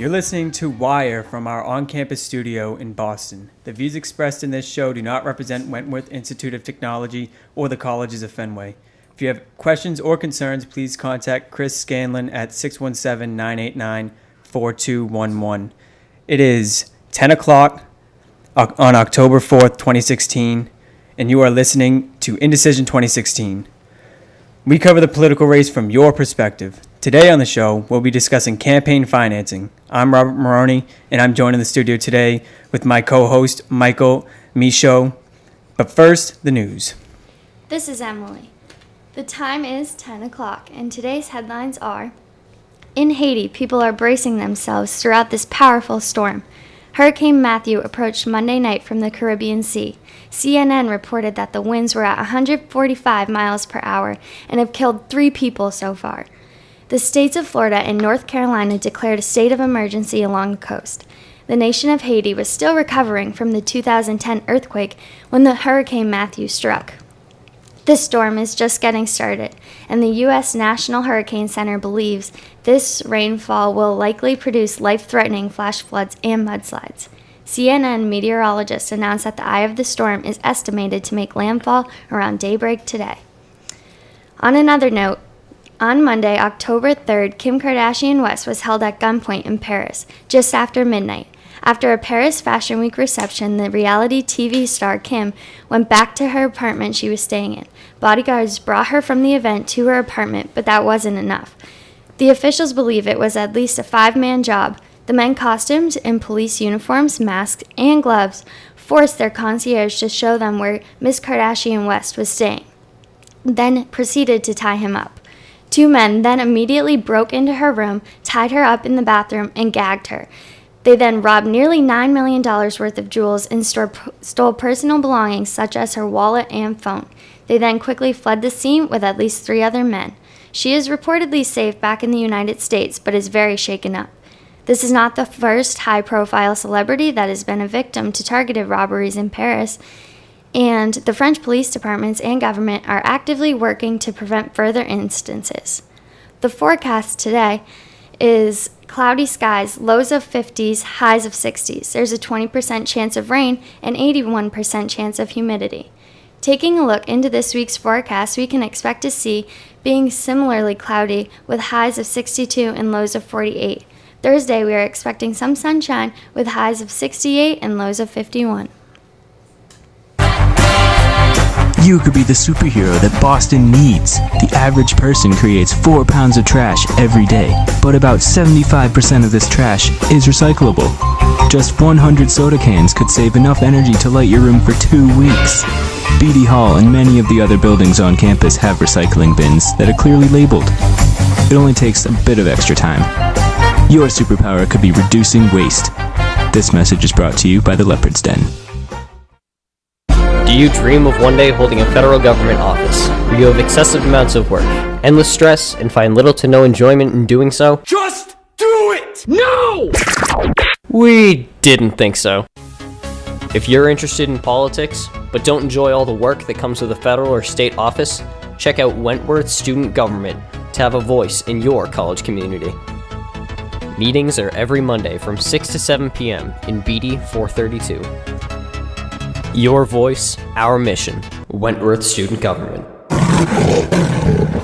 You're listening to Wire from our on-campus studio in Boston. The views expressed in this show do not represent Wentworth Institute of Technology or the colleges of Fenway. If you have questions or concerns, please contact Chris Scanlon at 617-989-4211. It is 10 o'clock on October 4th, 2016, and you are listening to Indecision 2016. We cover the political race from your perspective. Today on the show, we'll be discussing campaign financing. I'm Robert Maroney, and I'm joined in the studio today with my co-host, Michael Michaud. But first, the news. This is Emily. The time is 10 o'clock, and today's headlines are: in Haiti, people are bracing themselves throughout this powerful storm. Hurricane Matthew approached Monday night from the Caribbean Sea. CNN reported that the winds were at 145 miles per hour and have killed 3 people so far. The states of Florida and North Carolina declared a state of emergency along the coast. The nation of Haiti was still recovering from the 2010 earthquake when the Hurricane Matthew struck. This storm is just getting started, and the U.S. National Hurricane Center believes this rainfall will likely produce life-threatening flash floods and mudslides. CNN meteorologists announced that the eye of the storm is estimated to make landfall around daybreak today. On another note, on Monday, October 3rd, Kim Kardashian West was held at gunpoint in Paris, just after midnight. After a Paris Fashion Week reception, the reality TV star Kim went back to her apartment she was staying in. Bodyguards brought her from the event to her apartment, but that wasn't enough. The officials believe it was at least a 5-man job. The men costumed in police uniforms, masks, and gloves forced their concierge to show them where Ms. Kardashian West was staying, then proceeded to tie him up. 2 men then immediately broke into her room, tied her up in the bathroom, and gagged her. They then robbed nearly $9 million worth of jewels and stole personal belongings such as her wallet and phone. They then quickly fled the scene with at least 3 other men. She is reportedly safe back in the United States, but is very shaken up. This is not the first high-profile celebrity that has been a victim to targeted robberies in Paris, and the French police departments and government are actively working to prevent further instances. The forecast today is cloudy skies, lows of 50s, highs of 60s. There's a 20% chance of rain and 81% chance of humidity. Taking a look into this week's forecast, we can expect to see being similarly cloudy with highs of 62 and lows of 48. Thursday, we are expecting some sunshine with highs of 68 and lows of 51. You could be the superhero that Boston needs. The average person creates 4 pounds of trash every day, but about 75% of this trash is recyclable. Just 100 soda cans could save enough energy to light your room for 2 weeks. Beatty Hall and many of the other buildings on campus have recycling bins that are clearly labeled. It only takes a bit of extra time. Your superpower could be reducing waste. This message is brought to you by the Leopard's Den. Do you dream of one day holding a federal government office where you have excessive amounts of work, endless stress, and find little to no enjoyment in doing so? Just do it! No! We didn't think so. If you're interested in politics, but don't enjoy all the work that comes with a federal or state office, check out Wentworth Student Government to have a voice in your college community. Meetings are every Monday from 6 to 7 p.m. in BD 432. Your voice, our mission. Wentworth Student Government.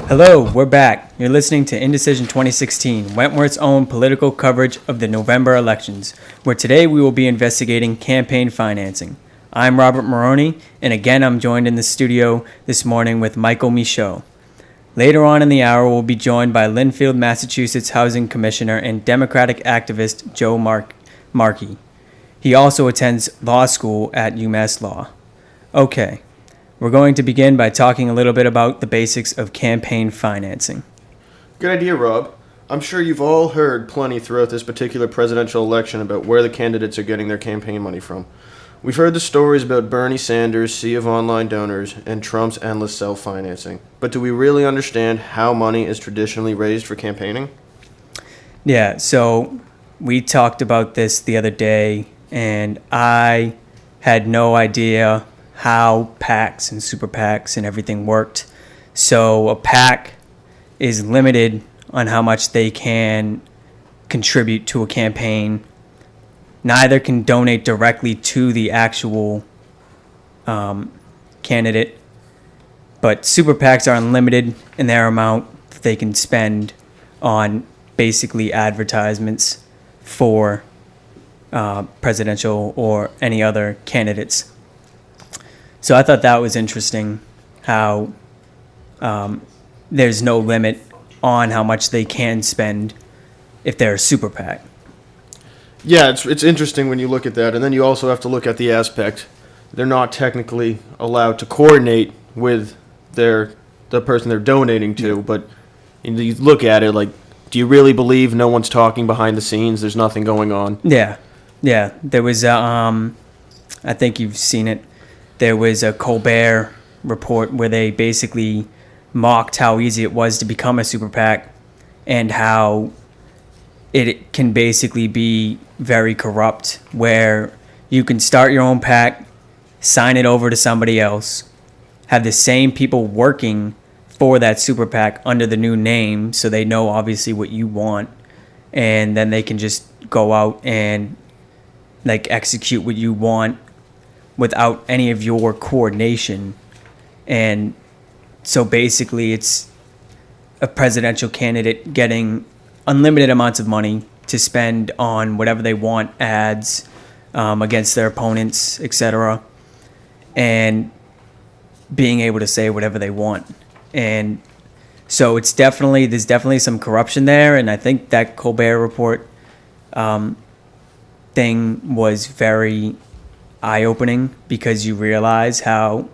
Hello, we're back. You're listening to Indecision 2016, Wentworth's own political coverage of the November elections, where today we will be investigating campaign financing. I'm Robert Maroney, and again I'm joined in the studio this morning with Michael Michaud. Later on in the hour, we'll be joined by Lynnfield, Massachusetts Housing Commissioner and Democratic activist Joe Markey. He also attends law school at UMass Law. Okay, we're going to begin by talking a little bit about the basics of campaign financing. Good idea, Rob. I'm sure you've all heard plenty throughout this particular presidential election about where the candidates are getting their campaign money from. We've heard the stories about Bernie Sanders' sea of online donors and Trump's endless self-financing. But do we really understand how money is traditionally raised for campaigning? Yeah, so we talked about this the other day, and I had no idea how PACs and super PACs and everything worked. So a PAC is limited on how much they can contribute to a campaign. Neither can donate directly to the actual candidate, but super PACs are unlimited in their amount that they can spend on basically advertisements for presidential or any other candidates. So I thought that was interesting how there's no limit on how much they can spend if they're a super PAC. Yeah, it's interesting when you look at that, and then you also have to look at the aspect they're not technically allowed to coordinate with the person they're donating to, but you look at it like, do you really believe no one's talking behind the scenes? There's nothing going on. Yeah. There was I think you've seen it. There was a Colbert report where they basically mocked how easy it was to become a super PAC and how it can basically be very corrupt, where you can start your own PAC, sign it over to somebody else, have the same people working for that super PAC under the new name, so they know obviously what you want, and then they can just go out and like execute what you want without any of your coordination. And so basically it's a presidential candidate getting unlimited amounts of money to spend on whatever they want, ads against their opponents, etc., and being able to say whatever they want. And so there's definitely some corruption there, and I think that Colbert report thing was very eye-opening, because you realize how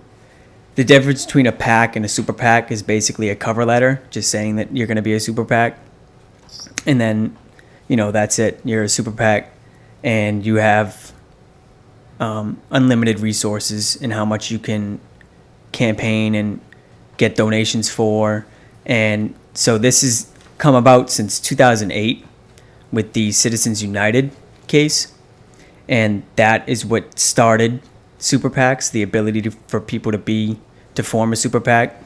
the difference between a PAC and a super PAC is basically a cover letter just saying that you're going to be a super PAC, and then that's it. You're a super PAC and you have unlimited resources in how much you can campaign and get donations for. And so this has come about since 2008 with the Citizens United case, and that is what started super PACs, the ability for people to form a super PAC.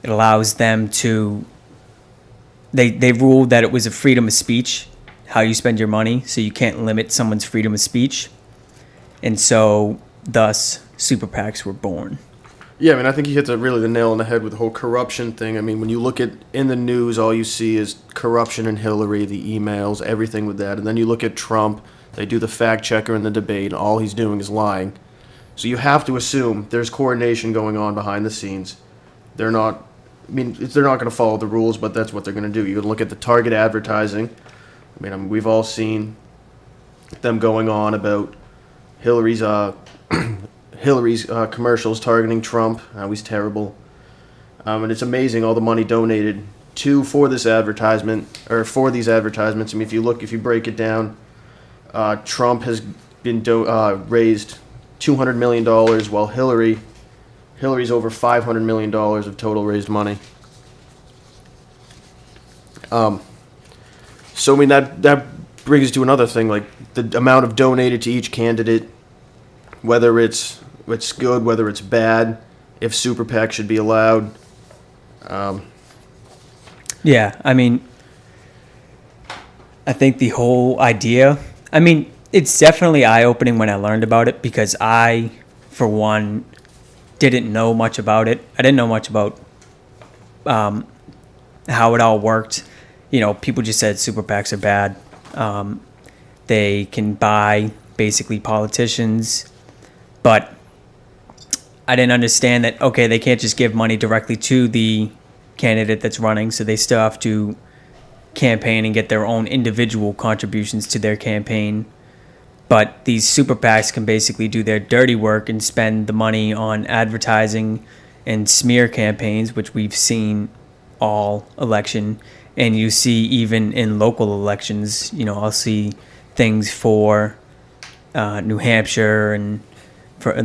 It allows them to, they ruled that it was a freedom of speech, how you spend your money, so you can't limit someone's freedom of speech. And so thus super PACs were born. Yeah, I mean, I think you hit the nail on the head with the whole corruption thing. I mean, when you look at in the news, all you see is corruption in Hillary, the emails, everything with that. And then you look at Trump, they do the fact checker in the debate, and all he's doing is lying. So you have to assume there's coordination going on behind the scenes. They're not going to follow the rules, but that's what they're going to do. You can look at the target advertising. We've all seen them going on about Hillary's commercials targeting Trump, how he's terrible. And it's amazing all the money donated for these advertisements. If you break it down, Trump has been raised $200 million, while Hillary's over $500 million of total raised money. So that brings us to another thing, like the amount of donated to each candidate, whether it's good, whether it's bad, if super PAC should be allowed. Yeah, I think the whole idea, it's definitely eye-opening when I learned about it, because I, for one, didn't know much about it. I didn't know much about how it all worked. People just said super PACs are bad. They can buy basically politicians, but I didn't understand that, okay, they can't just give money directly to the candidate that's running, so they still have to campaign and get their own individual contributions to their campaign. But these super PACs can basically do their dirty work and spend the money on advertising and smear campaigns, which we've seen all election. And you see even in local elections, I'll see things for New Hampshire and for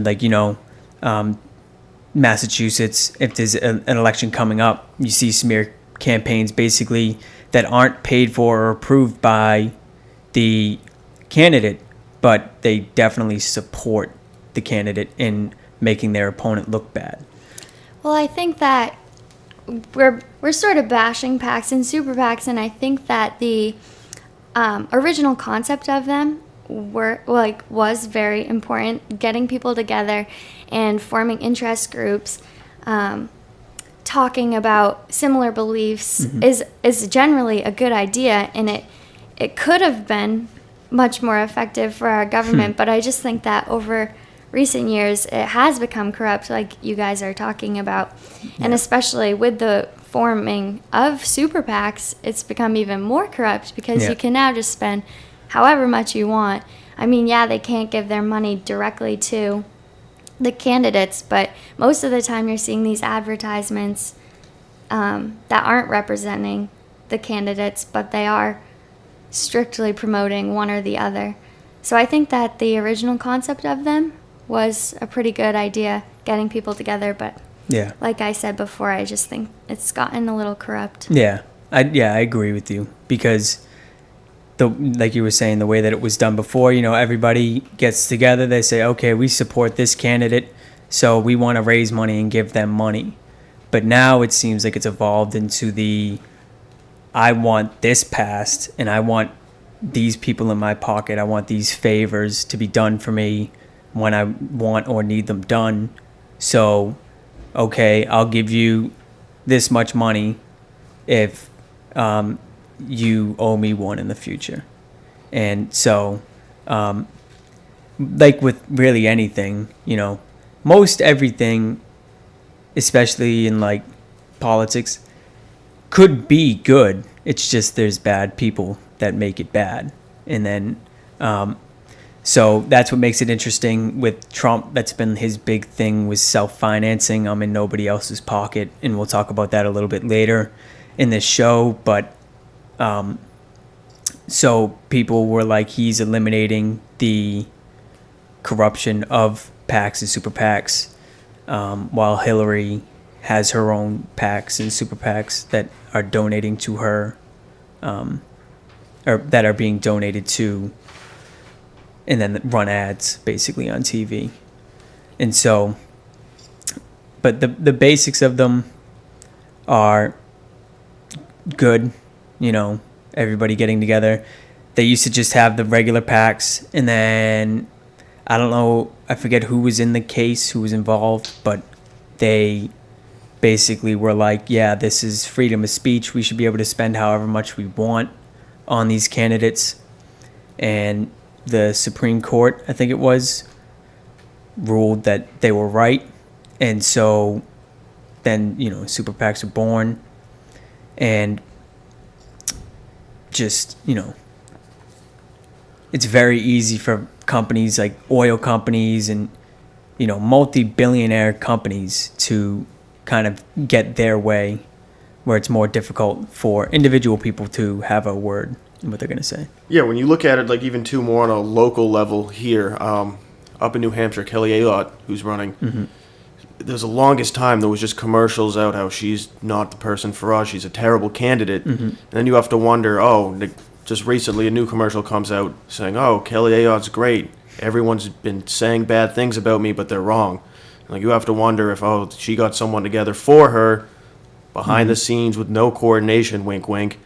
Massachusetts. If there's an election coming up, you see smear campaigns basically that aren't paid for or approved by the candidate, but they definitely support the candidate in making their opponent look bad. Well, I think that we're sort of bashing PACs and super PACs, and I think that the original concept of them was very important. Getting people together and forming interest groups, talking about similar beliefs is generally a good idea, and it could have been much more effective for our government. But I just think that over recent years it has become corrupt, like you guys are talking about, and especially with the forming of super PACs, it's become even more corrupt because you can now just spend however much you want. I mean, yeah, they can't give their money directly to the candidates, but most of the time you're seeing these advertisements that aren't representing the candidates, but they are strictly promoting one or the other. So I think that the original concept of them was a pretty good idea, getting people together, but like I said before, I just think it's gotten a little corrupt. I agree with you, because like you were saying, the way that it was done before, everybody gets together, they say, okay, we support this candidate, so we want to raise money and give them money. But now it seems like it's evolved into I want this passed, and I want these people in my pocket, I want these favors to be done for me when I want or need them done. So, okay, I'll give you this much money if you owe me one in the future. And so, like with really anything, most everything, especially in like politics, could be good. It's just there's bad people that make it bad. And then, so that's what makes it interesting with Trump. That's been his big thing, was self-financing. I'm in nobody else's pocket. And we'll talk about that a little bit later in this show. But so people were like, he's eliminating the corruption of PACs and super PACs, while Hillary has her own PACs and super PACs that are donating to her, or that are being donated to, and then run ads basically on TV. And so, but the basics of them are good, everybody getting together. They used to just have the regular PACs, and then I don't know, I forget who was in the case, who was involved, but they basically were like, yeah, this is freedom of speech. We should be able to spend however much we want on these candidates. And the Supreme Court, I think it was, ruled that they were right. And so then, super PACs were born. And just, it's very easy for companies like oil companies and, multi-billionaire companies to kind of get their way, where it's more difficult for individual people to have a word in what they're going to say. Yeah, when you look at it, like even too more on a local level here, up in New Hampshire, Kelly Ayotte, who's running, there's the longest time there was just commercials out how she's not the person for us, she's a terrible candidate. And then you have to wonder, just recently a new commercial comes out saying, Kelly Ayotte's great, everyone's been saying bad things about me, but they're wrong. Like, you have to wonder if she got someone together for her behind the scenes with no coordination, wink wink,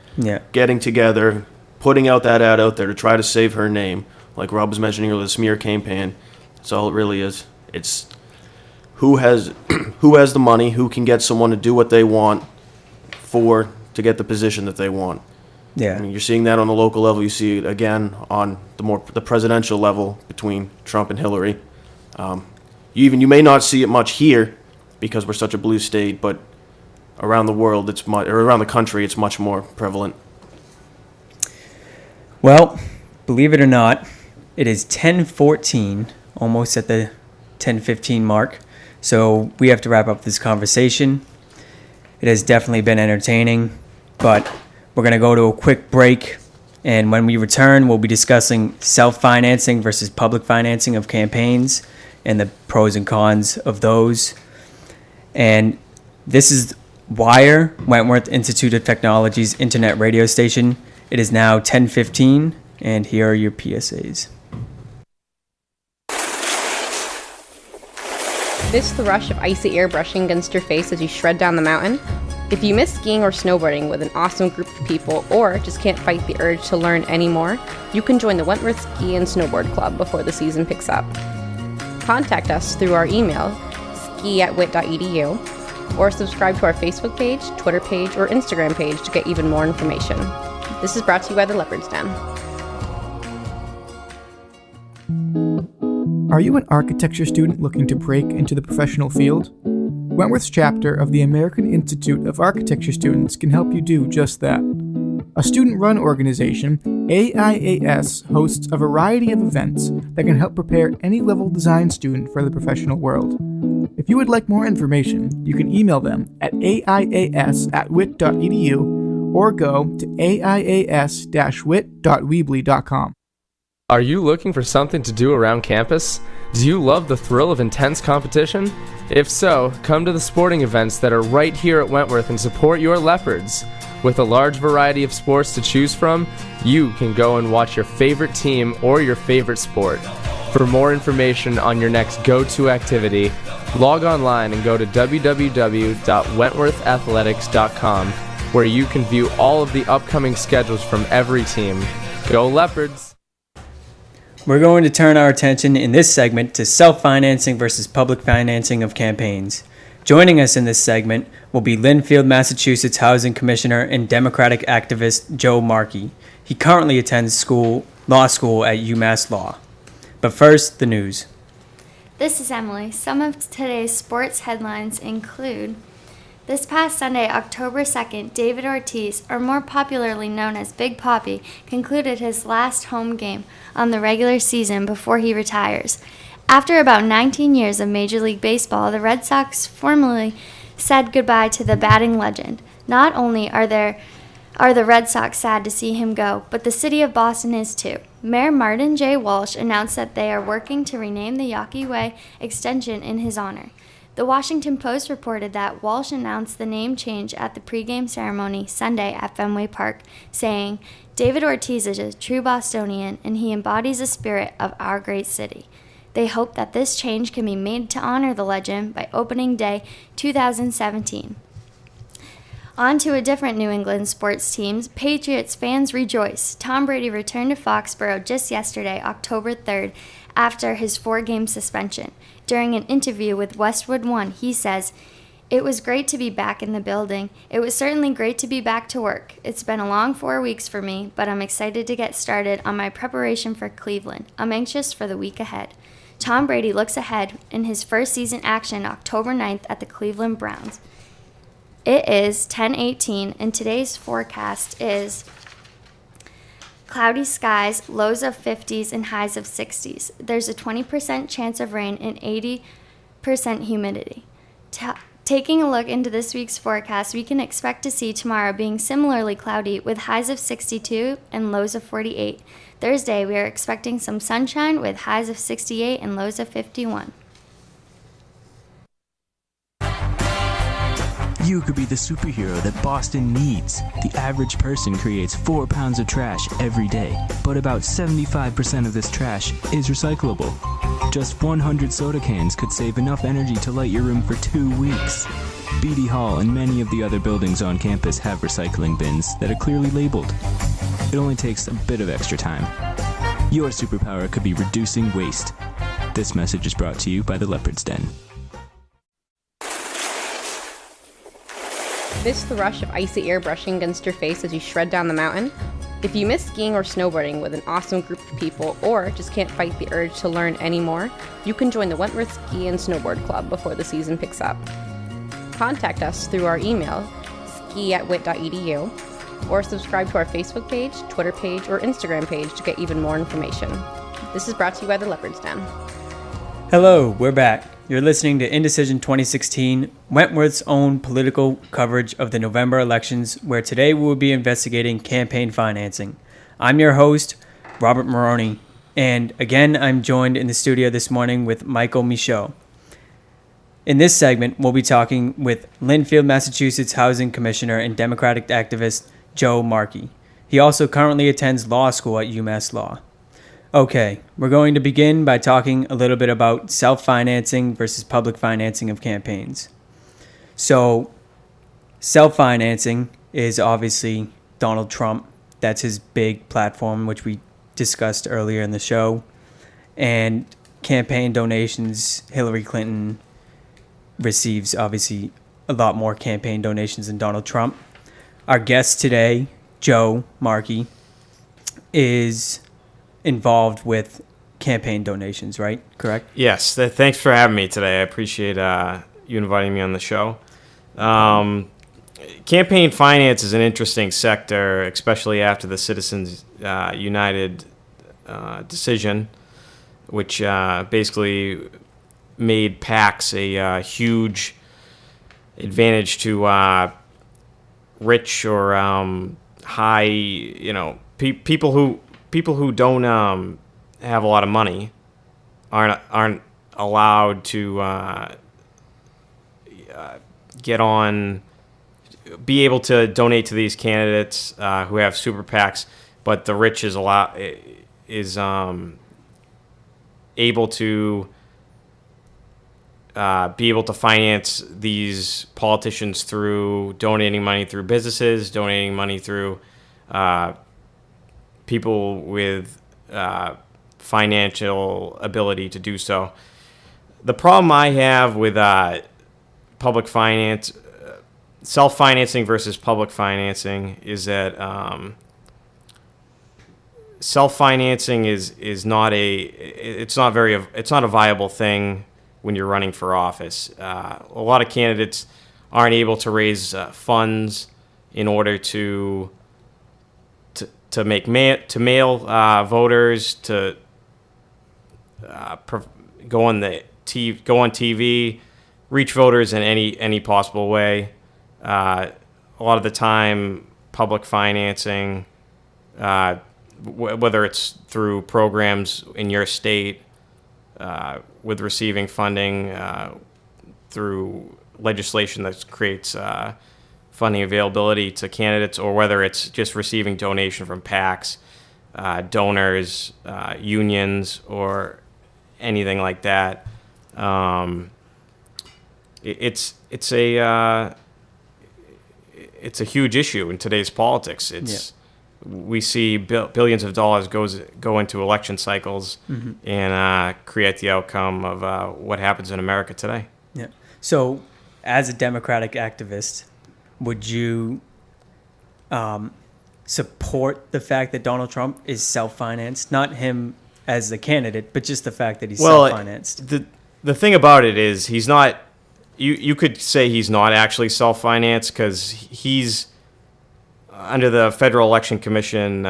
getting together, putting out that ad out there to try to save her name. Like Rob was mentioning earlier, the smear campaign, that's all it really is. It's who has the money, who can get someone to do what they want to get the position that they want. I mean, you're seeing that on the local level. You see it again on the presidential level between Trump and Hillary. You may not see it much here because we're such a blue state, but around the world, around the country, it's much more prevalent. Well, believe it or not, it is 10:14, almost at the 10:15 mark. So we have to wrap up this conversation. It has definitely been entertaining, but we're going to go to a quick break. And when we return, we'll be discussing self-financing versus public financing of campaigns and the pros and cons of those. And this is Wire, Wentworth Institute of Technology's internet radio station. It is now 10:15, and here are your PSAs. This the rush of icy air brushing against your face as you shred down the mountain? If you miss skiing or snowboarding with an awesome group of people or just can't fight the urge to learn anymore, you can join the Wentworth Ski and Snowboard Club before the season picks up. Contact us through our email, ski@wit.edu, or subscribe to our Facebook page, Twitter page, or Instagram page to get even more information. This is brought to you by the Leopard's Den. Are you an architecture student looking to break into the professional field? Wentworth's chapter of the American Institute of Architecture Students can help you do just that. A student-run organization, AIAS hosts a variety of events that can help prepare any level design student for the professional world. If you would like more information, you can email them at aias@wit.edu or go to aias-wit.weebly.com. Are you looking for something to do around campus? Do you love the thrill of intense competition? If so, come to the sporting events that are right here at Wentworth and support your Leopards. With a large variety of sports to choose from, you can go and watch your favorite team or your favorite sport. For more information on your next go-to activity, log online and go to www.wentworthathletics.com, where you can view all of the upcoming schedules from every team. Go Leopards! We're going to turn our attention in this segment to self-financing versus public financing of campaigns. Joining us in this segment will be Linfield, Massachusetts Housing Commissioner and Democratic activist Joe Markey. He currently attends law school at UMass Law. But first, the news. This is Emily. Some of today's sports headlines include: this past Sunday, October 2nd, David Ortiz, or more popularly known as Big Papi, concluded his last home game on the regular season before he retires. After about 19 years of Major League Baseball, the Red Sox formally said goodbye to the batting legend. Not only are the Red Sox sad to see him go, but the city of Boston is too. Mayor Martin J. Walsh announced that they are working to rename the Yawkey Way extension in his honor. The Washington Post reported that Walsh announced the name change at the pregame ceremony Sunday at Fenway Park, saying, "David Ortiz is a true Bostonian, and he embodies the spirit of our great city." They hope that this change can be made to honor the legend by opening day 2017. On to a different New England sports teams. Patriots fans rejoice. Tom Brady returned to Foxborough just yesterday, October 3rd, after his 4-game suspension. During an interview with Westwood One, he says, "It was great to be back in the building. It was certainly great to be back to work. It's been a long 4 weeks for me, but I'm excited to get started on my preparation for Cleveland. I'm anxious for the week ahead." Tom Brady looks ahead in his first season action October 9th at the Cleveland Browns. It is 10:18, and today's forecast is cloudy skies, lows of 50s and highs of 60s. There's a 20% chance of rain and 80% humidity. Taking a look into this week's forecast, we can expect to see tomorrow being similarly cloudy with highs of 62 and lows of 48. Thursday, we are expecting some sunshine with highs of 68 and lows of 51. You could be the superhero that Boston needs. The average person creates 4 pounds of trash every day, but about 75% of this trash is recyclable. Just 100 soda cans could save enough energy to light your room for 2 weeks. Beatty Hall and many of the other buildings on campus have recycling bins that are clearly labeled. It only takes a bit of extra time. Your superpower could be reducing waste. This message is brought to you by the Leopard's Den. Miss the rush of icy air brushing against your face as you shred down the mountain? If you miss skiing or snowboarding with an awesome group of people or just can't fight the urge to learn anymore, you can join the Wentworth Ski and Snowboard Club before the season picks up. Contact us through our email, ski@wit.edu, or subscribe to our Facebook page, Twitter page, or Instagram page to get even more information. This is brought to you by the Leopard's Den. Hello, we're back. You're listening to Indecision 2016, Wentworth's own political coverage of the November elections, where today we will be investigating campaign financing. I'm your host, Robert Maroney, and again, I'm joined in the studio this morning with Michael Michaud. In this segment, we'll be talking with Linfield, Massachusetts Housing Commissioner and Democratic activist Joe Markey. He also currently attends law school at UMass Law. Okay, we're going to begin by talking a little bit about self-financing versus public financing of campaigns. So, self-financing is obviously Donald Trump. That's his big platform, which we discussed earlier in the show. And campaign donations, Hillary Clinton receives obviously a lot more campaign donations than Donald Trump. Our guest today, Joe Markey, is involved with campaign donations, right? Correct? Yes. Thanks for having me today. I appreciate you inviting me on the show. Campaign finance is an interesting sector, especially after the Citizens United decision, which basically made PACs a huge advantage to rich or high, people who don't have a lot of money aren't allowed to be able to donate to these candidates who have super PACs, but the rich is able to be able to finance these politicians through donating money through businesses, donating money through people with financial ability to do so. The problem I have with public finance, self-financing versus public financing, is that self-financing is not a viable thing when you're running for office. A lot of candidates aren't able to raise funds in order to mail voters, to go on TV, reach voters in any possible way. A lot of the time, public financing, whether it's through programs in your state, with receiving funding through legislation that creates funding availability to candidates, or whether it's just receiving donation from PACs, donors, unions, or anything like that. It's a huge issue in today's politics. We see billions of dollars go into election cycles and create the outcome of what happens in America today. Yeah. So, as a Democratic activist, would you support the fact that Donald Trump is self-financed? Not him as the candidate, but just the fact that he's self-financed. The thing about it is he's not. You could say he's not actually self-financed, because he's under the Federal Election Commission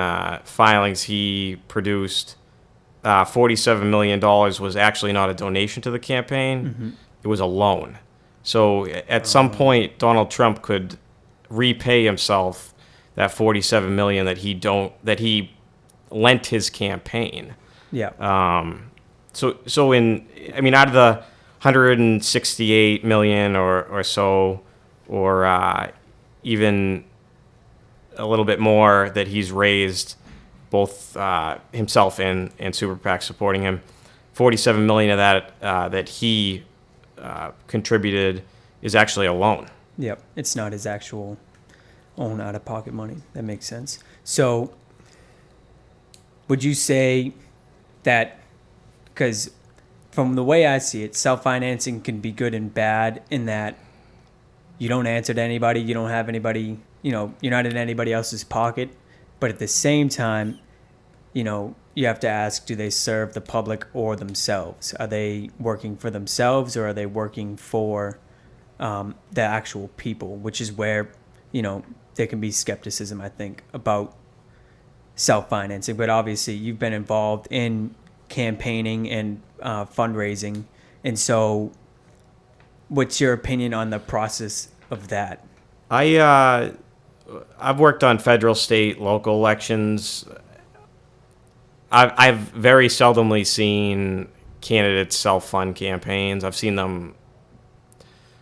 filings he produced. $47 million was actually not a donation to the campaign. It was a loan. So at some point, Donald Trump could repay himself that $47 million that he lent his campaign. Yeah. So out of the 168 million or so, or even a little bit more that he's raised, both himself and super PAC supporting him, 47 million of that that he contributed is actually a loan. Yep, it's not his actual own out-of-pocket money. That makes sense. So, would you say that, because from the way I see it, self-financing can be good and bad in that you don't answer to anybody, you don't have anybody, you're not in anybody else's pocket, but at the same time, you have to ask, do they serve the public or themselves? Are they working for themselves, or are they working for the actual people? Which is where, there can be skepticism, I think, about self-financing. But obviously, you've been involved in campaigning and fundraising. And so what's your opinion on the process of that? I've worked on federal, state, local elections. I've very seldomly seen candidates self-fund campaigns. I've seen them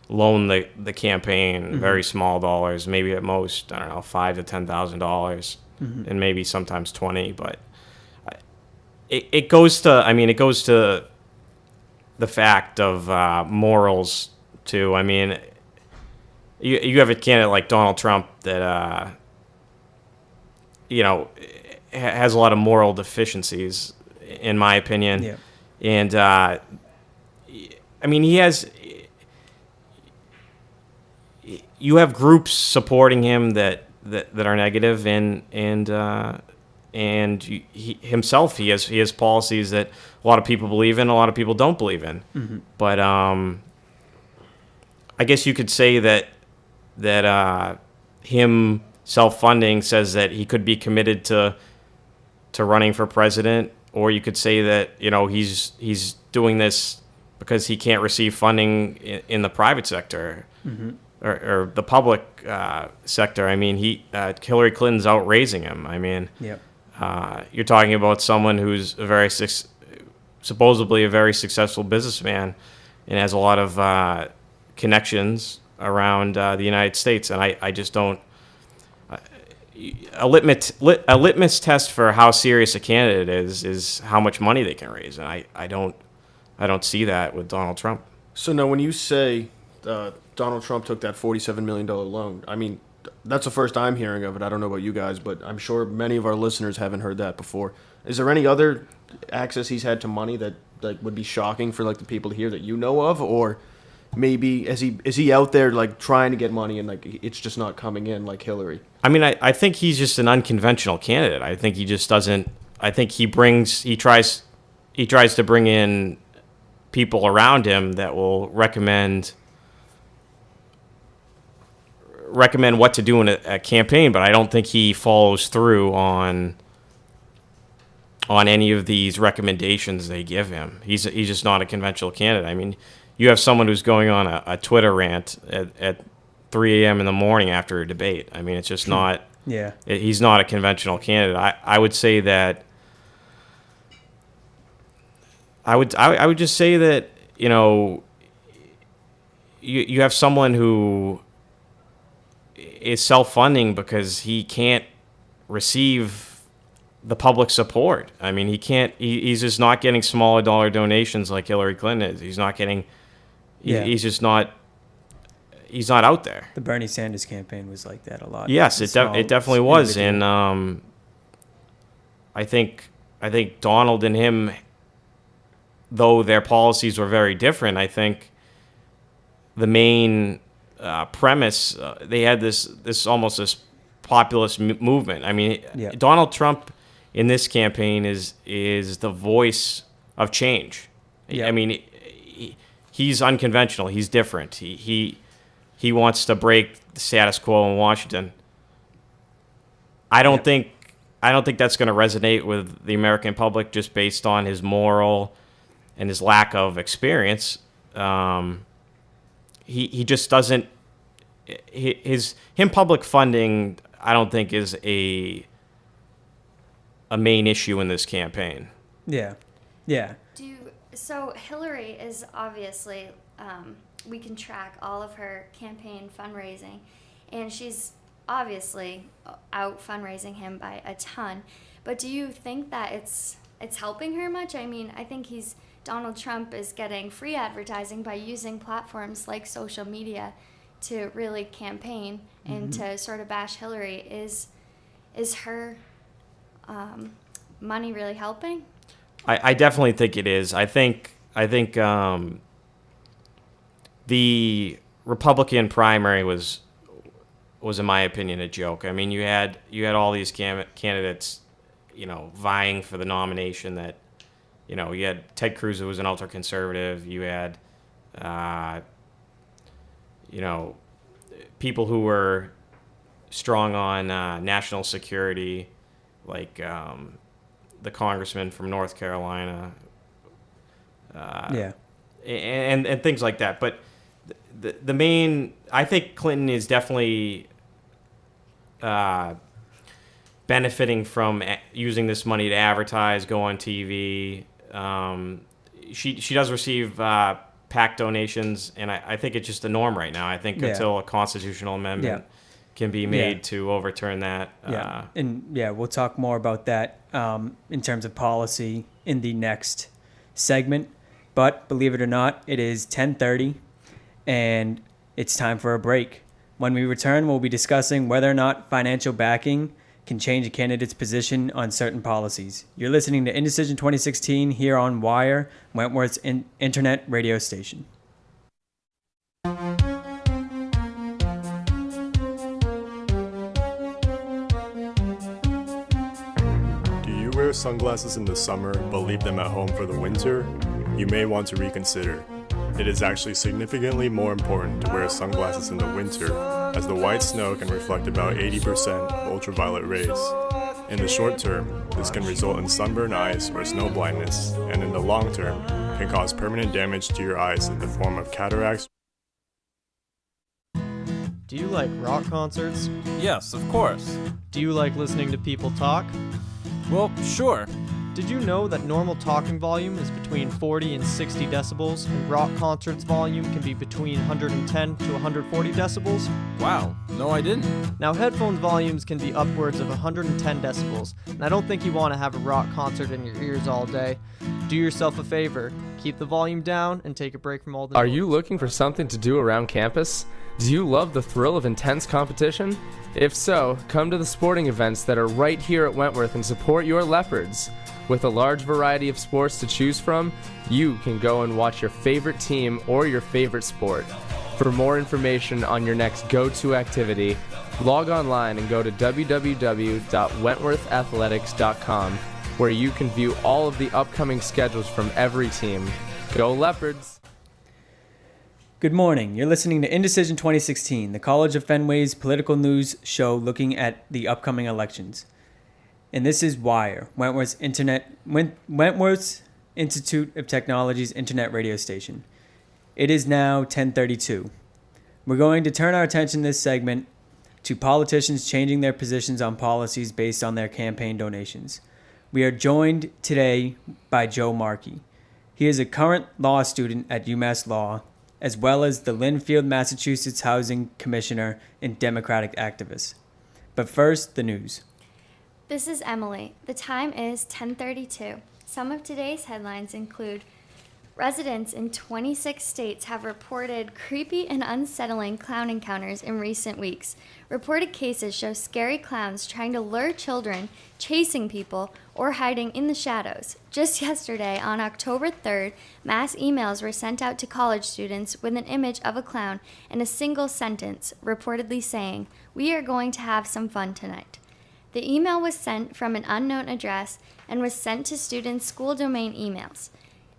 loan the campaign very small dollars, maybe at most, I don't know, $5,000 to $10,000, and maybe sometimes 20. But it goes to the fact of morals too. I mean, you have a candidate like Donald Trump that has a lot of moral deficiencies, in my opinion. Yeah. And I mean, you have groups supporting him that are negative, and he himself, he has policies that a lot of people believe in, a lot of people don't believe in. Mm-hmm. But I guess you could say that him self-funding says that he could be committed to running for president, or you could say that he's doing this because he can't receive funding in the private sector. Mm-hmm. Or the public sector. I mean, Hillary Clinton's outraising him. I mean, Yep. You're talking about someone who's supposedly a very successful businessman and has a lot of connections around the United States, and I just don't. A litmus test for how serious a candidate is how much money they can raise, and I don't see that with Donald Trump. So now, when you say Donald Trump took that $47 million loan, I mean, that's the first I'm hearing of it. I don't know about you guys, but I'm sure many of our listeners haven't heard that before. Is there any other access he's had to money that would be shocking for the people to hear that you know of, or maybe is he out there trying to get money and it's just not coming in like Hillary? I mean, I think he's just an unconventional candidate. I think he just doesn't. I think he tries to bring in people around him that will recommend what to do in a campaign, but I don't think he follows through on any of these recommendations they give him. He's just not a conventional candidate. I mean, you have someone who's going on a Twitter rant at 3 a.m. in the morning after a debate. I mean, it's just not. Yeah. He's not a conventional candidate. I would say that. I would just say that you have someone who is self-funding because he can't receive the public support. I mean, he can't. He's just not getting smaller dollar donations like Hillary Clinton is. He's not getting. Yeah. He's just not. He's not out there. The Bernie Sanders campaign was like that a lot. Yes, it definitely was, and I think Donald and him, though their policies were very different, I think the main premise, they had this almost this populist movement. I mean, yeah. Donald Trump in this campaign is the voice of change. Yeah. I mean, he's unconventional. He's different. He wants to break the status quo in Washington. I don't think that's going to resonate with the American public just based on his moral and his lack of experience. He just doesn't. Him public funding, I don't think is a main issue in this campaign. Yeah, yeah. So Hillary is obviously, we can track all of her campaign fundraising, and she's obviously out fundraising him by a ton. But do you think that it's helping her much? I mean, I think Donald Trump is getting free advertising by using platforms like social media to really campaign and to sort of bash Hillary. Is her money really helping? I definitely think it is. I think the Republican primary was in my opinion a joke. I mean, you had all these candidates, vying for the nomination. That you had Ted Cruz, who was an ultra conservative. You had people who were strong on national security, like the congressman from North Carolina, and things like that. But the main, I think Clinton is definitely benefiting from using this money to advertise, go on TV. She does receive PAC donations, and I think it's just the norm right now. I think until a constitutional amendment can be made to overturn that. We'll talk more about that in terms of policy in the next segment. But believe it or not, it is 10:30, and it's time for a break. When we return, we'll be discussing whether or not financial backing can change a candidate's position on certain policies. You're listening to Indecision 2016 here on Wire, Wentworth's internet radio station. Do you wear sunglasses in the summer but leave them at home for the winter? You may want to reconsider. It is actually significantly more important to wear sunglasses in the winter, as the white snow can reflect about 80% of ultraviolet rays. In the short term, this can result in sunburned eyes or snow blindness, and in the long term, can cause permanent damage to your eyes in the form of cataracts. Do you like rock concerts? Yes, of course. Do you like listening to people talk? Well, sure. Did you know that normal talking volume is between 40 and 60 decibels, and rock concerts volume can be between 110 to 140 decibels? Wow, no I didn't. Now headphones volumes can be upwards of 110 decibels, and I don't think you want to have a rock concert in your ears all day. Do yourself a favor, keep the volume down and take a break from all the noise. Are you looking for something to do around campus? Do you love the thrill of intense competition? If so, come to the sporting events that are right here at Wentworth and support your Leopards. With a large variety of sports to choose from, you can go and watch your favorite team or your favorite sport. For more information on your next go-to activity, log online and go to www.wentworthathletics.com, where you can view all of the upcoming schedules from every team. Go Leopards! Good morning. You're listening to Indecision 2016, the College of Fenway's political news show looking at the upcoming elections. And this is Wire, Wentworth's Institute of Technology's internet radio station. It is now 10:32. We're going to turn our attention in this segment to politicians changing their positions on policies based on their campaign donations. We are joined today by Joe Markey. He is a current law student at UMass Law, as well as the Linfield, Massachusetts Housing Commissioner and Democratic activist. But first, the news. This is Emily. The time is 10:32. Some of today's headlines include residents in 26 states have reported creepy and unsettling clown encounters in recent weeks. Reported cases show scary clowns trying to lure children, chasing people, or hiding in the shadows. Just yesterday, on October 3rd, mass emails were sent out to college students with an image of a clown and a single sentence, reportedly saying, "We are going to have some fun tonight." The email was sent from an unknown address and was sent to students' school domain emails.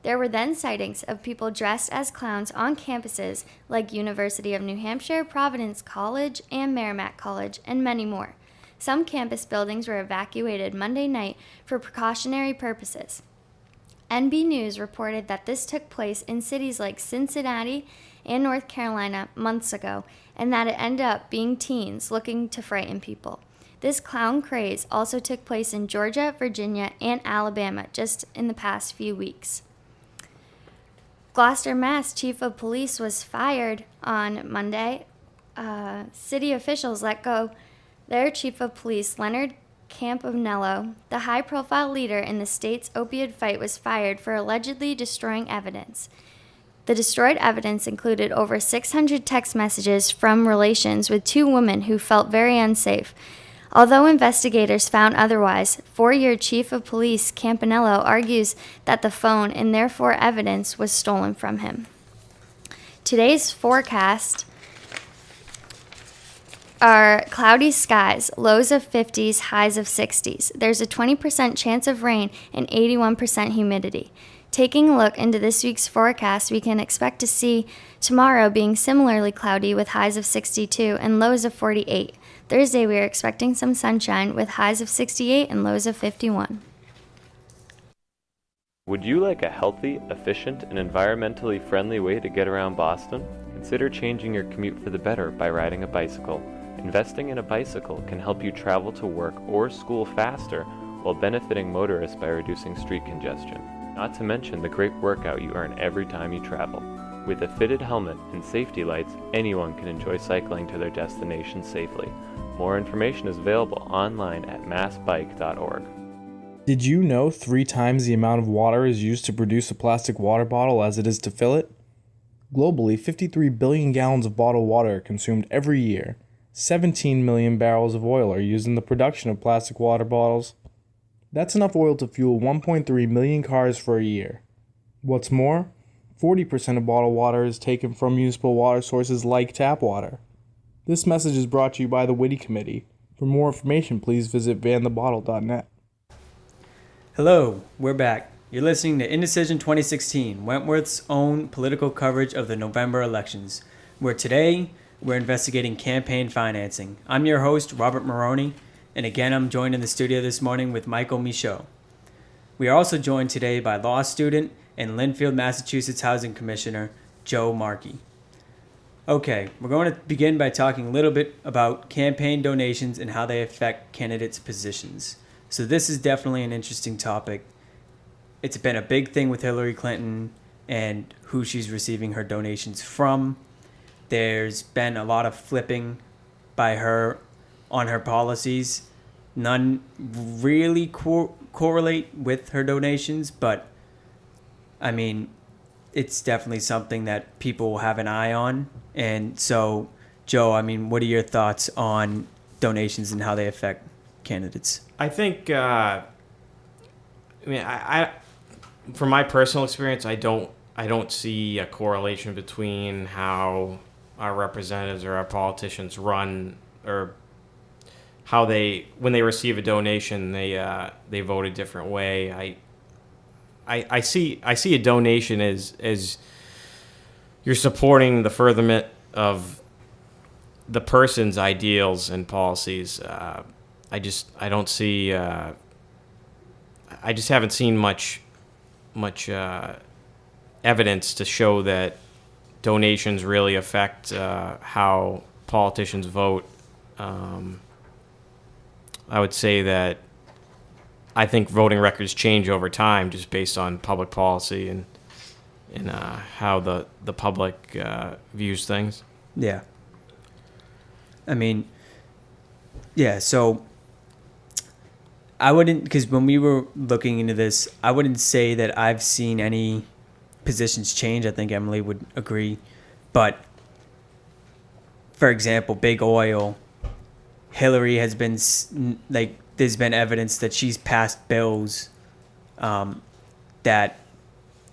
There were then sightings of people dressed as clowns on campuses like University of New Hampshire, Providence College, and Merrimack College, and many more. Some campus buildings were evacuated Monday night for precautionary purposes. NB News reported that this took place in cities like Cincinnati and North Carolina months ago, and that it ended up being teens looking to frighten people. This clown craze also took place in Georgia, Virginia, and Alabama just in the past few weeks. Gloucester, Mass. Chief of Police was fired on Monday. City officials let go their Chief of Police, Leonard Campanello. The high-profile leader in the state's opioid fight was fired for allegedly destroying evidence. The destroyed evidence included over 600 text messages from relations with two women who felt very unsafe. Although investigators found otherwise, four-year Chief of Police Campanello argues that the phone and therefore evidence was stolen from him. Today's forecast are cloudy skies, lows of 50s, highs of 60s. There's a 20% chance of rain and 81% humidity. Taking a look into this week's forecast, we can expect to see tomorrow being similarly cloudy with highs of 62 and lows of 48. Thursday, we are expecting some sunshine with highs of 68 and lows of 51. Would you like a healthy, efficient, and environmentally friendly way to get around Boston? Consider changing your commute for the better by riding a bicycle. Investing in a bicycle can help you travel to work or school faster while benefiting motorists by reducing street congestion. Not to mention the great workout you earn every time you travel. With a fitted helmet and safety lights, anyone can enjoy cycling to their destination safely. More information is available online at massbike.org. Did you know 3 times the amount of water is used to produce a plastic water bottle as it is to fill it? Globally, 53 billion gallons of bottled water are consumed every year. 17 million barrels of oil are used in the production of plastic water bottles. That's enough oil to fuel 1.3 million cars for a year. What's more, 40% of bottled water is taken from municipal water sources like tap water. This message is brought to you by the Witty Committee. For more information, please visit vanthebottle.net. Hello, we're back. You're listening to Indecision 2016, Wentworth's own political coverage of the November elections, where today we're investigating campaign financing. I'm your host, Robert Maroney, and again I'm joined in the studio this morning with Michael Michaud. We are also joined today by law student and Linfield, Massachusetts Housing Commissioner, Joe Markey. Okay, we're going to begin by talking a little bit about campaign donations and how they affect candidates' positions. So this is definitely an interesting topic. It's been a big thing with Hillary Clinton and who she's receiving her donations from. There's been a lot of flipping by her on her policies. None really correlate with her donations, but I mean, it's definitely something that people will have an eye on. And so, Joe, I mean, what are your thoughts on donations and how they affect candidates? I think, I from my personal experience, I don't see a correlation between how our representatives or our politicians run, or how when they receive a donation, they vote a different way. I see a donation as you're supporting the furtherment of the person's ideals and policies. I just haven't seen much evidence to show that donations really affect how politicians vote. I would say that I think voting records change over time just based on public policy and how the public views things. Yeah. I mean, yeah, so I wouldn't, because when we were looking into this, I wouldn't say that I've seen any positions change. I think Emily would agree. But, for example, big oil, Hillary has been, like, there's been evidence that she's passed bills that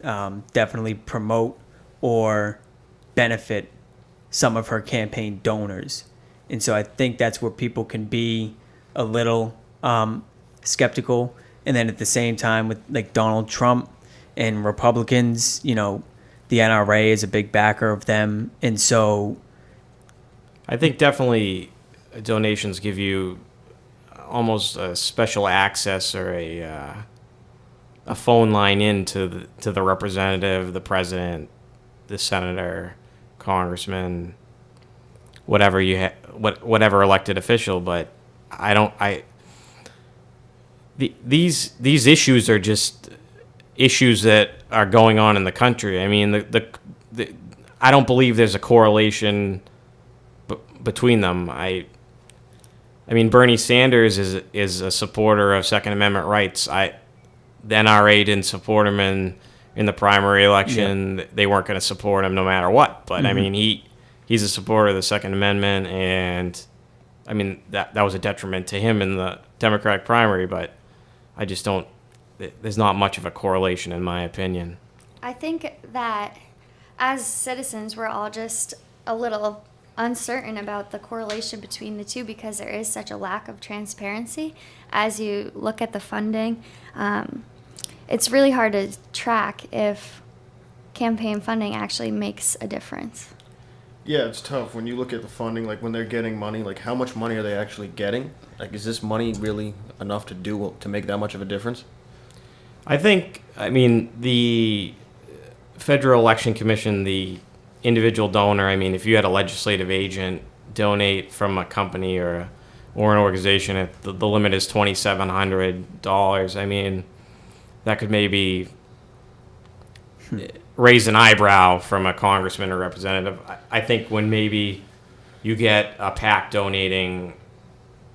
definitely promote or benefit some of her campaign donors. And so I think that's where people can be a little skeptical. And then at the same time with like Donald Trump and Republicans, you know, the NRA is a big backer of them. And so I think definitely donations give you almost a special access or a phone line in to the representative, the president, the senator, congressman, whatever whatever elected official. But these issues are just issues that are going on in the country. I mean, I don't believe there's a correlation between them. I mean, Bernie Sanders is a supporter of Second Amendment rights. The NRA didn't support him in the primary election. Yeah. They weren't going to support him no matter what. But I mean, he's a supporter of the Second Amendment, and I mean that was a detriment to him in the Democratic primary. But I just don't. There's not much of a correlation, in my opinion. I think that as citizens, we're all just a little uncertain about the correlation between the two because there is such a lack of transparency as you look at the funding. It's really hard to track if campaign funding actually makes a difference. Yeah, it's tough when you look at the funding, like when they're getting money, like how much money are they actually getting? Like, is this money really enough to make that much of a difference? I mean, the Federal Election Commission, the individual donor, I mean, if you had a legislative agent donate from a company or an organization, the limit is $2,700. I mean, that could maybe raise an eyebrow from a congressman or representative. I think when maybe you get a PAC donating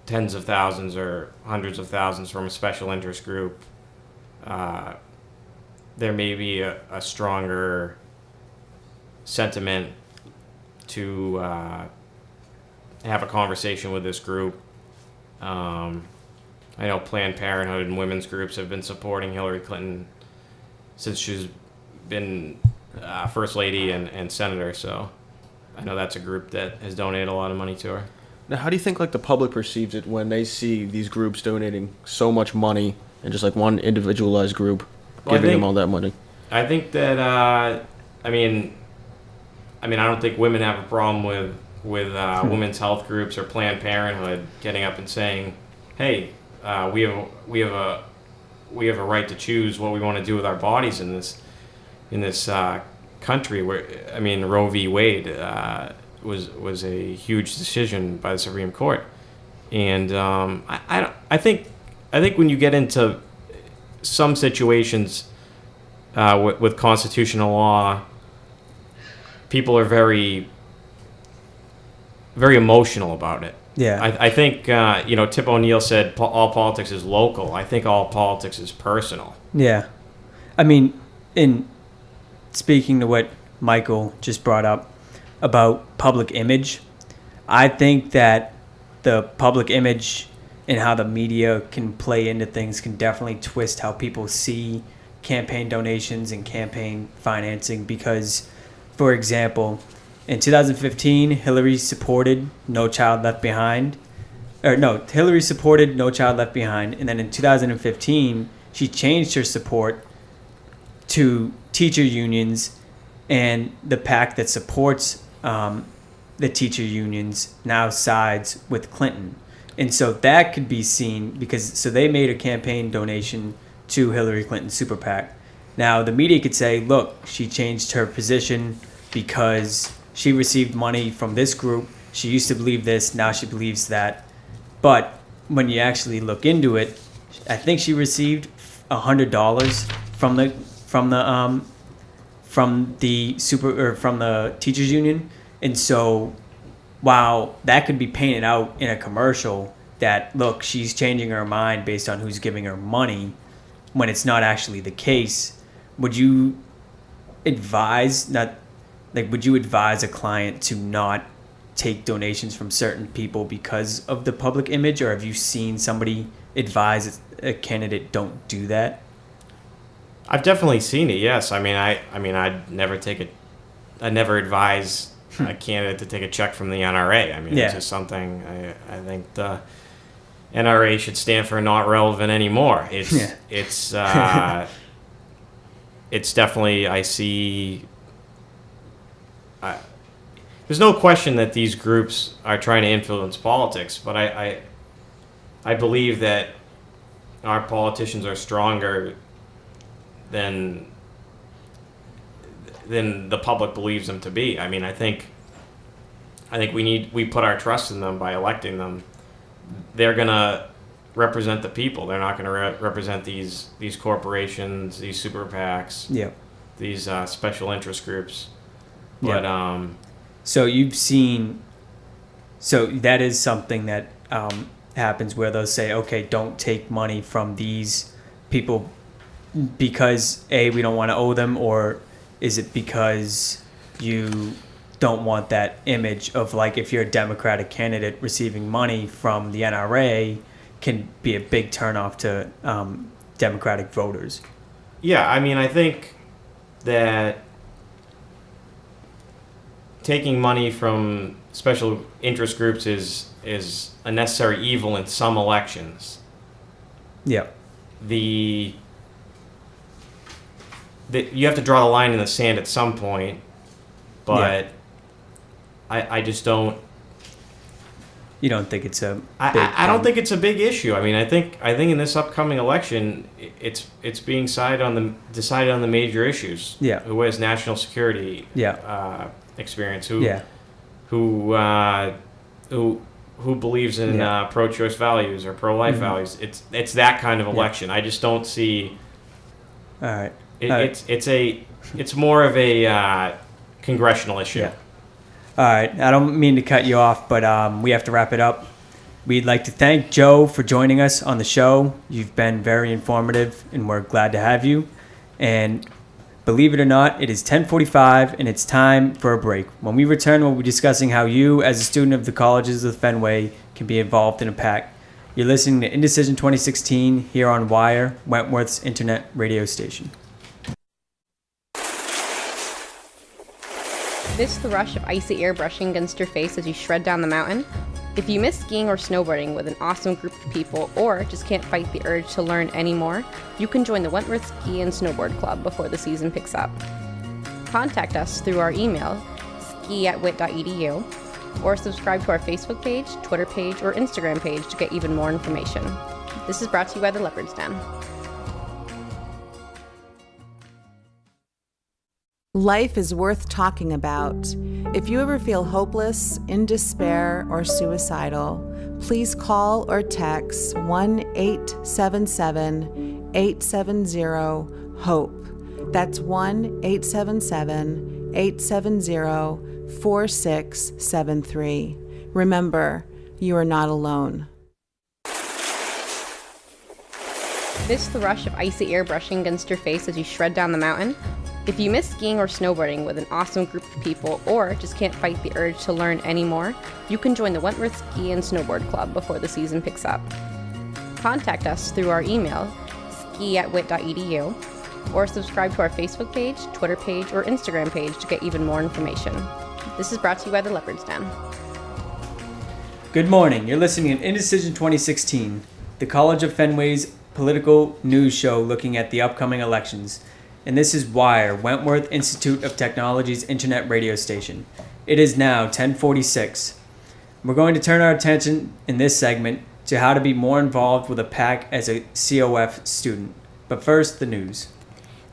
tens of thousands or hundreds of thousands from a special interest group, there may be a stronger sentiment to have a conversation with this group. I know Planned Parenthood and women's groups have been supporting Hillary Clinton since she's been First Lady and Senator, so I know that's a group that has donated a lot of money to her. Now, how do you think like the public perceives it when they see these groups donating so much money and just like one individualized group giving them all that money? I think that I mean, I don't think women have a problem with women's health groups or Planned Parenthood getting up and saying, "Hey, we have a right to choose what we want to do with our bodies in this country." Where Roe v. Wade was a huge decision by the Supreme Court, and I think when you get into some situations with constitutional law, people are very very emotional about it. Yeah. I think Tip O'Neill said all politics is local. I think all politics is personal. Yeah. I mean, in speaking to what Michael just brought up about public image, I think that the public image and how the media can play into things can definitely twist how people see campaign donations and campaign financing because, for example, in 2015, Hillary supported No Child Left Behind. Hillary supported No Child Left Behind, and then in 2015, she changed her support to teacher unions, and the PAC that supports the teacher unions now sides with Clinton. And so that could be seen so they made a campaign donation to Hillary Clinton's super PAC. Now the media could say, look, she changed her position because she received money from this group. She used to believe this, now she believes that. But when you actually look into it, I think she received $100 from the teachers union. And so while that could be painted out in a commercial that, look, she's changing her mind based on who's giving her money, when it's not actually the case, would you advise a client to not take donations from certain people because of the public image, or have you seen somebody advise a candidate don't do that? I've definitely seen it. Yes, I'd never advise a candidate to take a check from the NRA. It's just something I think the NRA should stand for not relevant anymore. It's definitely, I see. There's no question that these groups are trying to influence politics, but I believe that our politicians are stronger than the public believes them to be. I think we put our trust in them by electing them. They're gonna represent the people. They're not gonna represent these corporations, these super PACs, these special interest groups. But so you've seen, so that is something that happens where they'll say, okay, don't take money from these people because A, we don't want to owe them, or is it because you don't want that image of, like, if you're a Democratic candidate receiving money from the NRA can be a big turnoff to Democratic voters? Yeah, I think that taking money from special interest groups is a necessary evil in some elections. Yeah. You have to draw the line in the sand at some point, but I just don't. You don't think it's a? I don't think it's a big issue. I think in this upcoming election, it's being decided on the major issues. Yeah. Who has national security? Experience? Who believes in pro-choice values or pro-life values? It's that kind of election. I just don't see. All right. It's more of a congressional issue. Yeah. All right. I don't mean to cut you off, but we have to wrap it up. We'd like to thank Joe for joining us on the show. You've been very informative, and we're glad to have you. And Believe it or not, it is 10:45 and it's time for a break. When we return, we'll be discussing how you, as a student of the colleges of Fenway, can be involved in a pack. You're listening to Indecision 2016 here on Wire, Wentworth's internet radio station. Miss the rush of icy air brushing against your face as you shred down the mountain? If you miss skiing or snowboarding with an awesome group of people, or just can't fight the urge to learn anymore, you can join the Wentworth Ski and Snowboard Club before the season picks up. Contact us through our email, ski@wit.edu, or subscribe to our Facebook page, Twitter page, or Instagram page to get even more information. This is brought to you by the Leopard's Den. Life is worth talking about. If you ever feel hopeless, in despair, or suicidal, please call or text 1-877-870-HOPE. That's 1-877-870-4673. Remember, you are not alone. Miss the rush of icy air brushing against your face as you shred down the mountain? If you miss skiing or snowboarding with an awesome group of people, or just can't fight the urge to learn anymore, you can join the Wentworth Ski and Snowboard Club before the season picks up. Contact us through our email, ski@wit.edu, or subscribe to our Facebook page, Twitter page, or Instagram page to get even more information. This is brought to you by the Leopard's Den. Good morning. You're listening to Indecision 2016, the College of Fenway's political news show looking at the upcoming elections. And this is Wire, Wentworth Institute of Technology's internet radio station. It is now 10:46. We're going to turn our attention in this segment to how to be more involved with a PAC as a COF student. But first, the news.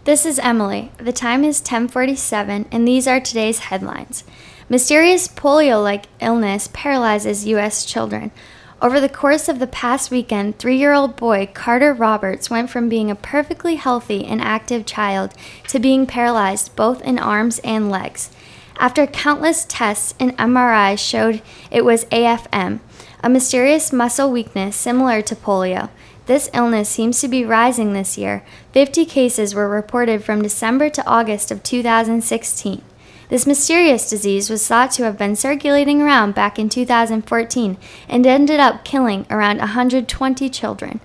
This is Emily. The time is 10:47, and these are today's headlines. Mysterious polio-like illness paralyzes U.S. children. Over the course of the past weekend, 3-year-old boy Carter Roberts went from being a perfectly healthy and active child to being paralyzed both in arms and legs. After countless tests, an MRI showed it was AFM, a mysterious muscle weakness similar to polio. This illness seems to be rising this year. 50 cases were reported from December to August of 2016. This mysterious disease was thought to have been circulating around back in 2014 and ended up killing around 120 children.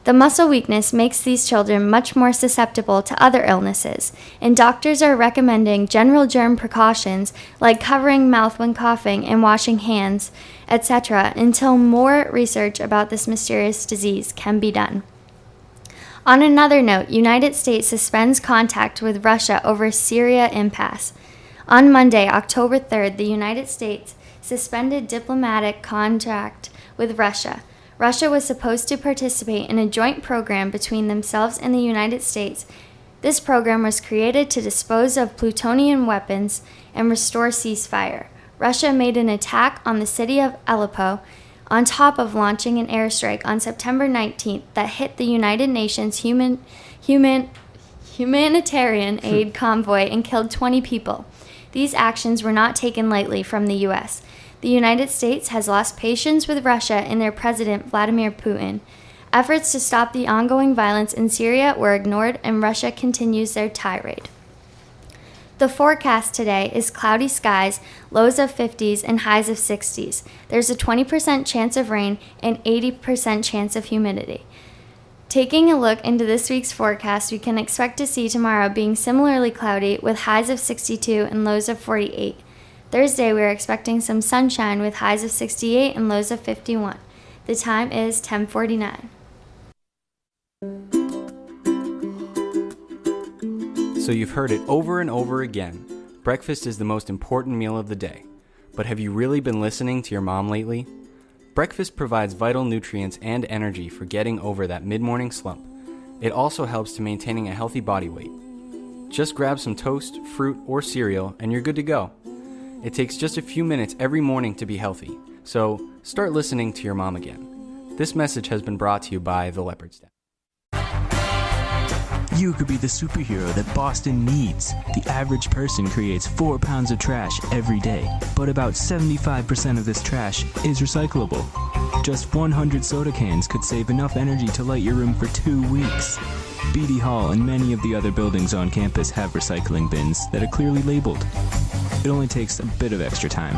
The muscle weakness makes these children much more susceptible to other illnesses, and doctors are recommending general germ precautions like covering mouth when coughing and washing hands, etc., until more research about this mysterious disease can be done. On another note, United States suspends contact with Russia over Syria impasse. On Monday, October 3rd, the United States suspended diplomatic contact with Russia. Russia was supposed to participate in a joint program between themselves and the United States. This program was created to dispose of plutonium weapons and restore ceasefire. Russia made an attack on the city of Aleppo on top of launching an airstrike on September 19th that hit the United Nations humanitarian aid convoy and killed 20 people. These actions were not taken lightly from the U.S. The United States has lost patience with Russia and their president, Vladimir Putin. Efforts to stop the ongoing violence in Syria were ignored, and Russia continues their tirade. The forecast today is cloudy skies, lows of 50s and highs of 60s. There's a 20% chance of rain and 80% chance of humidity. Taking a look into this week's forecast, we can expect to see tomorrow being similarly cloudy with highs of 62 and lows of 48. Thursday, we are expecting some sunshine with highs of 68 and lows of 51. The time is 10:49. So you've heard it over and over again. Breakfast is the most important meal of the day. But have you really been listening to your mom lately? Breakfast provides vital nutrients and energy for getting over that mid-morning slump. It also helps to maintaining a healthy body weight. Just grab some toast, fruit, or cereal, and you're good to go. It takes just a few minutes every morning to be healthy, so start listening to your mom again. This message has been brought to you by the Leopard's Den. You could be the superhero that Boston needs. The average person creates 4 pounds of trash every day, but about 75% of this trash is recyclable. Just 100 soda cans could save enough energy to light your room for 2 weeks. BD Hall and many of the other buildings on campus have recycling bins that are clearly labeled. It only takes a bit of extra time.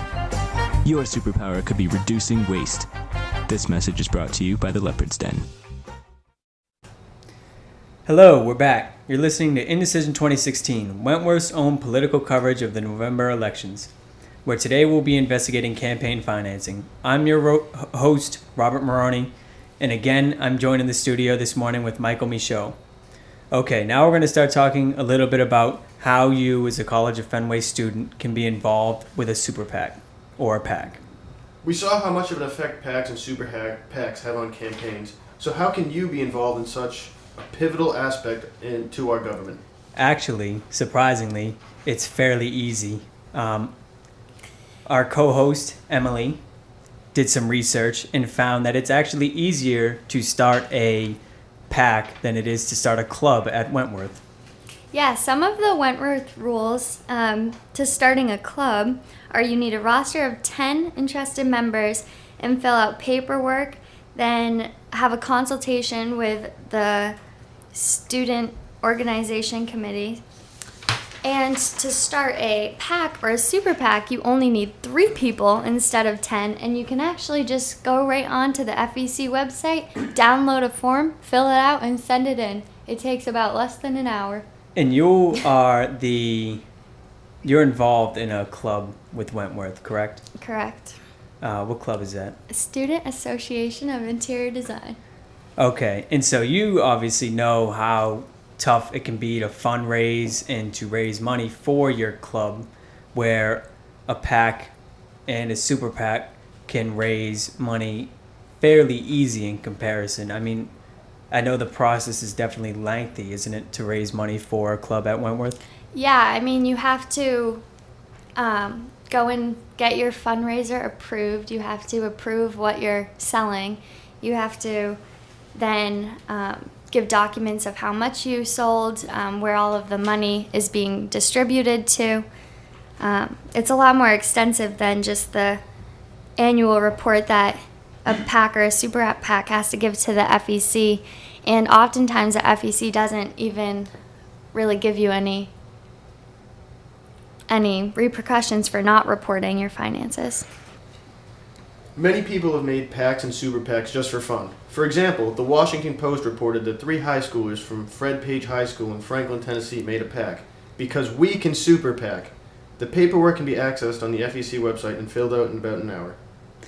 Your superpower could be reducing waste. This message is brought to you by the Leopard's Den. Hello, we're back. You're listening to Indecision 2016, Wentworth's own political coverage of the November elections, where today we'll be investigating campaign financing. I'm your host, Robert Maroney, and again, I'm joined in the studio this morning with Michael Michaud. Okay, now we're going to start talking a little bit about how you, as a College of Fenway student, can be involved with a super PAC or a PAC. We saw how much of an effect PACs and super PACs have on campaigns, so how can you be involved in such a pivotal aspect into our government? Actually, surprisingly, it's fairly easy. Our co-host, Emily, did some research and found that it's actually easier to start a PAC than it is to start a club at Wentworth. Yeah, some of the Wentworth rules to starting a club are you need a roster of 10 interested members and fill out paperwork, then have a consultation with the student organization committee. And to start a PAC or a super PAC, you only need 3 people instead of 10, and you can actually just go right on to the FEC website, download a form, fill it out, and send it in. It takes about less than an hour. And you're involved in a club with Wentworth, correct? Correct. What club is that? Student Association of Interior Design. Okay, and so you obviously know how tough it can be to fundraise and to raise money for your club, where a PAC and a super PAC can raise money fairly easy in comparison. I mean, I know the process is definitely lengthy, isn't it, to raise money for a club at Wentworth? Yeah, I mean, you have to go and get your fundraiser approved. You have to approve what you're selling. You have to then give documents of how much you sold, where all of the money is being distributed to. It's a lot more extensive than just the annual report that a PAC or a super PAC has to give to the FEC, and oftentimes the FEC doesn't even really give you any repercussions for not reporting your finances. Many people have made PACs and super PACs just for fun. For example, the Washington Post reported that 3 high schoolers from Fred Page High School in Franklin, Tennessee made a PAC because we can super PAC. The paperwork can be accessed on the FEC website and filled out in about an hour.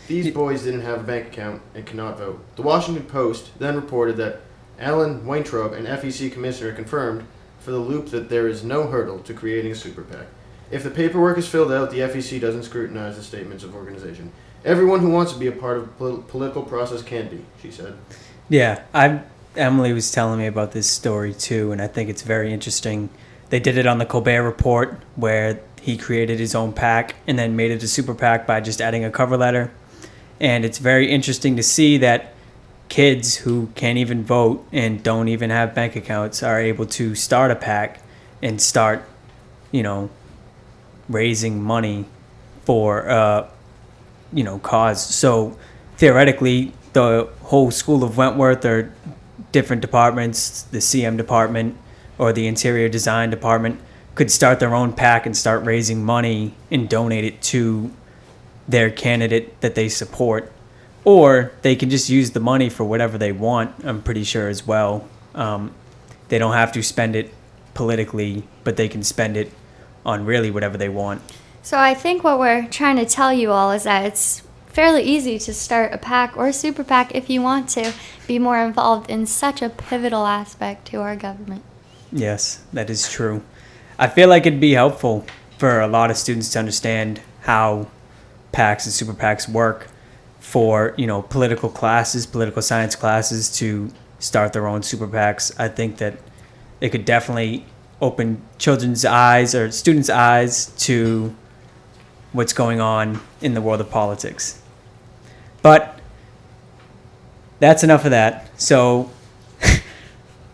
These boys didn't have a bank account and cannot vote. The Washington Post then reported that Alan Weintraub, an FEC commissioner, confirmed for the Loop that there is no hurdle to creating a super PAC. If the paperwork is filled out, the FEC doesn't scrutinize the statements of organization. Everyone who wants to be a part of the political process can be, she said. Yeah, Emily was telling me about this story too, and I think it's very interesting. They did it on the Colbert Report, where he created his own PAC and then made it a super PAC by just adding a cover letter. And it's very interesting to see that kids who can't even vote and don't even have bank accounts are able to start a PAC and start, raising money for cause. So theoretically, the whole school of Wentworth or different departments, the CM department or the interior design department, could start their own PAC and start raising money and donate it to their candidate that they support. Or they can just use the money for whatever they want, I'm pretty sure as well. They don't have to spend it politically, but they can spend it on really whatever they want. So I think what we're trying to tell you all is that it's fairly easy to start a PAC or a super PAC if you want to be more involved in such a pivotal aspect to our government. Yes, that is true. I feel like it'd be helpful for a lot of students to understand how PACs and super PACs work for, political classes, political science classes to start their own super PACs. I think that it could definitely open children's eyes or students' eyes to what's going on in the world of politics. But that's enough of that. So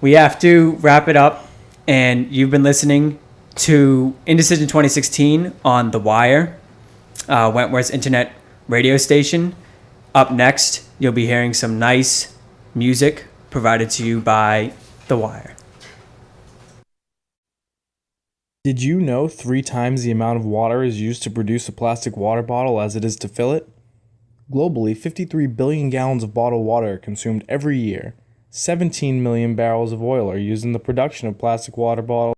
we have to wrap it up. And you've been listening to Indecision 2016 on The Wire, Wentworth's internet radio station. Up next, you'll be hearing some nice music provided to you by The Wire. Did you know 3 times the amount of water is used to produce a plastic water bottle as it is to fill it? Globally, 53 billion gallons of bottled water are consumed every year. 17 million barrels of oil are used in the production of plastic water bottles.